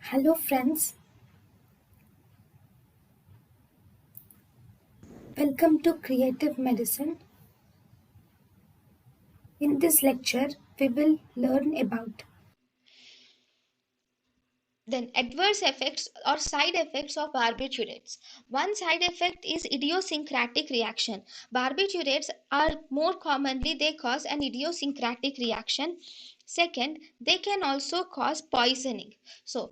Hello, friends. Welcome to Creative Medicine. In this lecture, we will learn about Then adverse effects or side effects of barbiturates. One side effect is idiosyncratic reaction. Barbiturates are more commonly they cause an idiosyncratic reaction. Second, they can also cause poisoning. So,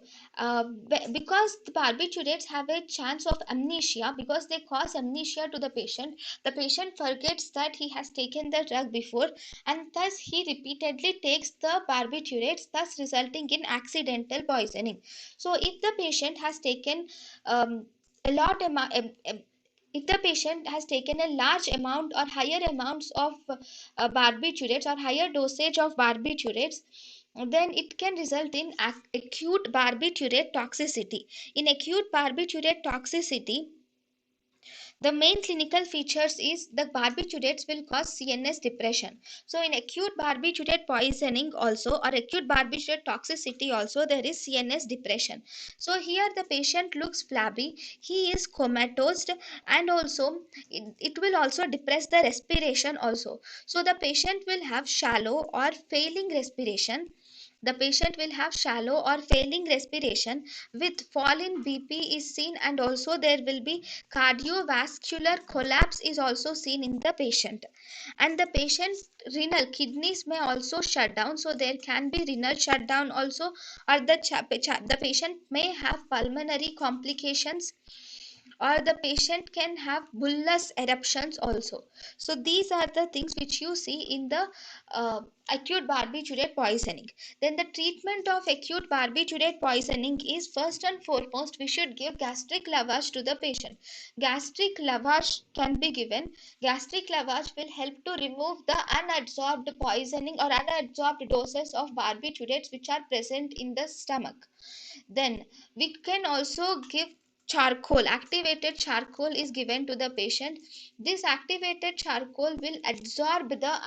because the barbiturates have a chance of amnesia, because they cause amnesia to the patient forgets that he has taken the drug before, and thus he repeatedly takes the barbiturates, thus resulting in accidental poisoning. So if the patient has taken a lot amount if the patient has taken a large amount or higher amounts of barbiturates or higher dosage of barbiturates, then it can result in acute barbiturate toxicity. In acute barbiturate toxicity, the main clinical features is the barbiturates will cause CNS depression. So in acute barbiturate poisoning also, or acute barbiturate toxicity also, there is CNS depression. So here the patient looks flabby, he is comatose, and also it will also depress the respiration also. So the patient will have shallow or failing respiration. The patient will have shallow or failing respiration with fall in BP is seen, and also there will be cardiovascular collapse is also seen in the patient. And the patient's renal kidneys may also shut down, so there can be renal shutdown also, or the patient may have pulmonary complications, or the patient can have bullous eruptions also. So these are the things which you see in the uh, acute barbiturate poisoning. Then the treatment of acute barbiturate poisoning is, first and foremost, we should give gastric lavage to the patient. Gastric lavage can be given. Gastric lavage will help to remove the unabsorbed poisoning or unabsorbed doses of barbiturates which are present in the stomach. Then we can also give charcoal. Activated charcoal is given to the patient. This activated charcoal will absorb the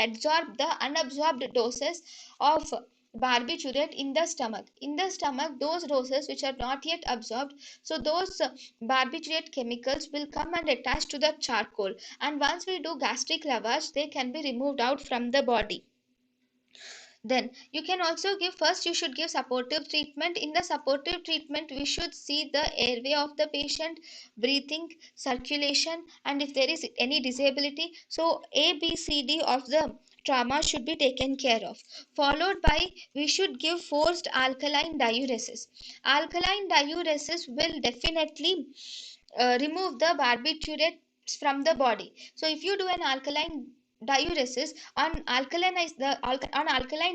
unabsorbed doses of barbiturate in the stomach. In the stomach, those doses which are not yet absorbed, so those barbiturate chemicals will come and attach to the charcoal, and once we do gastric lavage, they can be removed out from the body. Then you can also give, first you should give supportive treatment. In the supportive treatment, we should see the airway of the patient, breathing, circulation, and if there is any disability, so ABCD of the trauma should be taken care of. Followed by, we should give forced alkaline diuresis. Alkaline diuresis will definitely remove the barbiturates from the body. So if you do an alkaline diuresis, on alkaline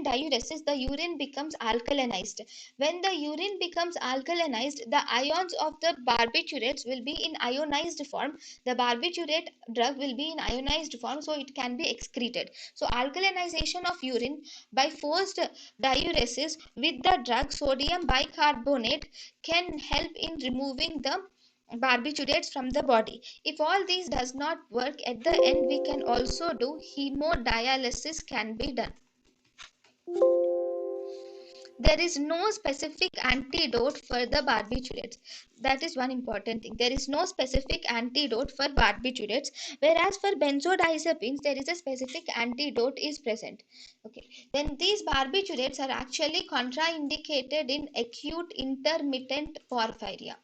diuresis, the urine becomes alkalinized. When the urine becomes alkalinized, the ions of the barbiturates will be in ionized form. The barbiturate drug will be in ionized form, so it can be excreted. So alkalinization of urine by forced diuresis with the drug sodium bicarbonate can help in removing the barbiturates from the body. If all these does not work, at the end we can also do hemodialysis can be done. There is no specific antidote for the barbiturates. That is one important thing. There is no specific antidote for barbiturates, whereas for benzodiazepines there is a specific antidote is present. Okay, then these barbiturates are actually contraindicated in acute intermittent porphyria.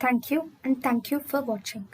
thank you and thank you for watching.